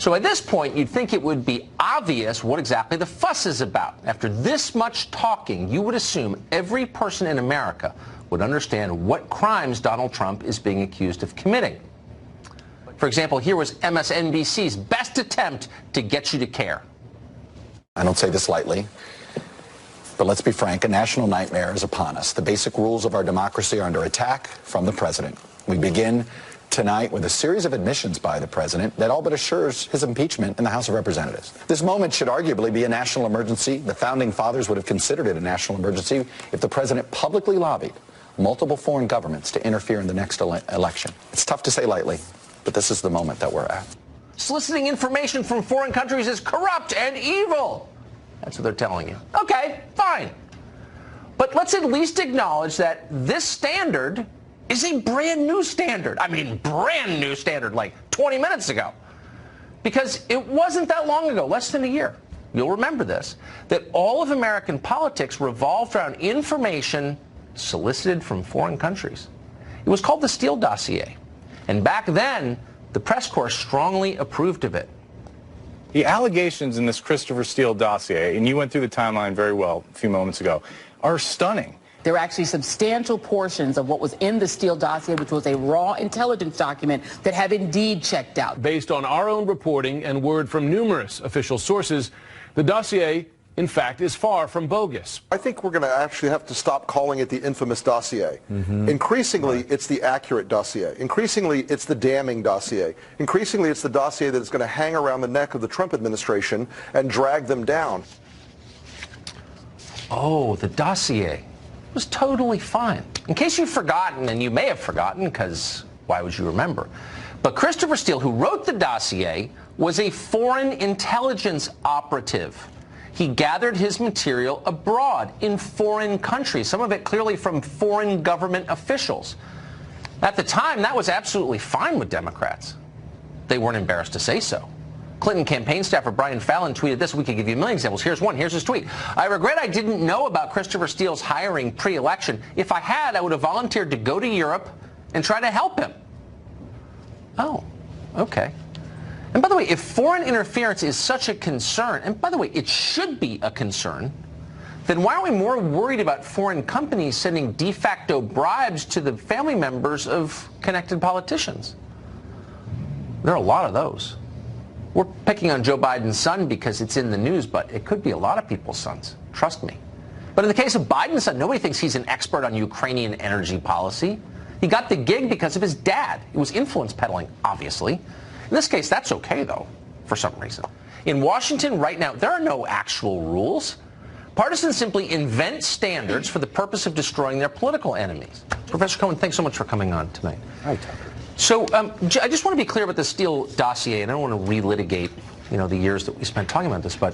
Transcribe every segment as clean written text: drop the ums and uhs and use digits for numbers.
So at this point, you'd think it would be obvious what exactly the fuss is about. After this much talking, you would assume every person in America would understand what crimes Donald Trump is being accused of committing. For example, here was MSNBC's best attempt to get you to care. I don't say this lightly, but let's be frank, a national nightmare is upon us. The basic rules of our democracy are under attack from the president. We begin tonight with a series of admissions by the president that all but assures his impeachment in the House of Representatives. This moment should arguably be a national emergency. The founding fathers would have considered it a national emergency if the president publicly lobbied multiple foreign governments to interfere in the next election. It's tough to say lightly, but this is the moment that we're at. Soliciting information from foreign countries is corrupt and evil. That's what they're telling you. Okay, fine. But let's at least acknowledge that this standard is a brand new standard. I mean, brand new standard, like 20 minutes ago. Because it wasn't that long ago, less than a year, you'll remember this, that all of American politics revolved around information solicited from foreign countries. It was called the Steele Dossier. And back then, the press corps strongly approved of it. The allegations in this Christopher Steele dossier, and you went through the timeline very well a few moments ago, are stunning. There are actually substantial portions of what was in the Steele dossier, which was a raw intelligence document, that have indeed checked out. Based on our own reporting and word from numerous official sources, the dossier, in fact, is far from bogus. I think we're going to actually have to stop calling it the infamous dossier. Increasingly, it's the accurate dossier. Increasingly, it's the damning dossier. Increasingly, it's the dossier that is going to hang around the neck of the Trump administration and drag them down. Oh, the dossier was totally fine. In case you've forgotten, and you may have forgotten, because why would you remember? But Christopher Steele, who wrote the dossier, was a foreign intelligence operative. He gathered his material abroad in foreign countries, some of it clearly from foreign government officials. At the time, that was absolutely fine with Democrats. They weren't embarrassed to say so. Clinton campaign staffer Brian Fallon tweeted this. We could give you a million examples. Here's one. Here's his tweet. I regret I didn't know about Christopher Steele's hiring pre-election. If I had, I would have volunteered to go to Europe and try to help him. Oh, okay. And by the way, if foreign interference is such a concern, and by the way, it should be a concern, then why are we more worried about foreign companies sending de facto bribes to the family members of connected politicians? There are a lot of those. We're picking on Joe Biden's son because it's in the news, but it could be a lot of people's sons. Trust me. But in the case of Biden's son, nobody thinks he's an expert on Ukrainian energy policy. He got the gig because of his dad. It was influence peddling, obviously. In this case, that's okay, though, for some reason. In Washington right now, there are no actual rules. Partisans simply invent standards for the purpose of destroying their political enemies. Professor Cohen, thanks so much for coming on tonight. Hi, Tucker. So I just want to be clear about the Steele dossier, and I don't want to relitigate, the years that we spent talking about this, but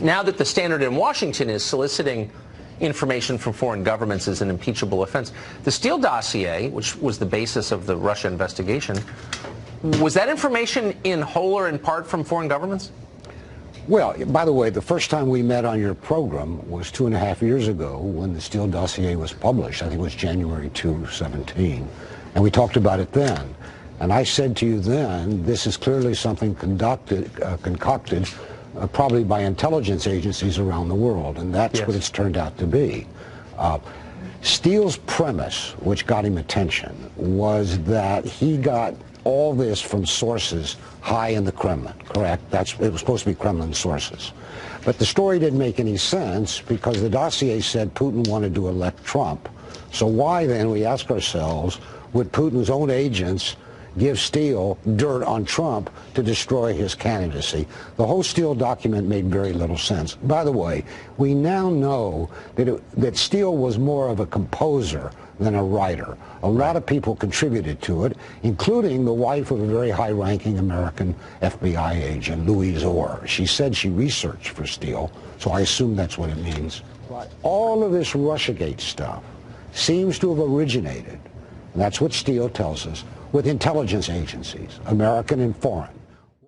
now that the standard in Washington is soliciting information from foreign governments is an impeachable offense, the Steele dossier, which was the basis of the Russia investigation, was that information in whole or in part from foreign governments? Well, by the way, the first time we met on your program was 2.5 years ago when the Steele dossier was published. I think it was January 2017. And we talked about it then. And I said to you then, this is clearly something concocted probably by intelligence agencies around the world. And that's what it's turned out to be. Steele's premise, which got him attention, was that he got all this from sources high in the Kremlin, correct? It was supposed to be Kremlin sources. But the story didn't make any sense because the dossier said Putin wanted to elect Trump. So why then, we ask ourselves, would Putin's own agents give Steele dirt on Trump to destroy his candidacy? The whole Steele document made very little sense. By the way, we now know that Steele was more of a composer than a writer. A lot of people contributed to it, including the wife of a very high-ranking American FBI agent, Louise Orr. She said she researched for Steele, so I assume that's what it means. But all of this Russiagate stuff seems to have originated, and that's what Steele tells us, with intelligence agencies, American and foreign.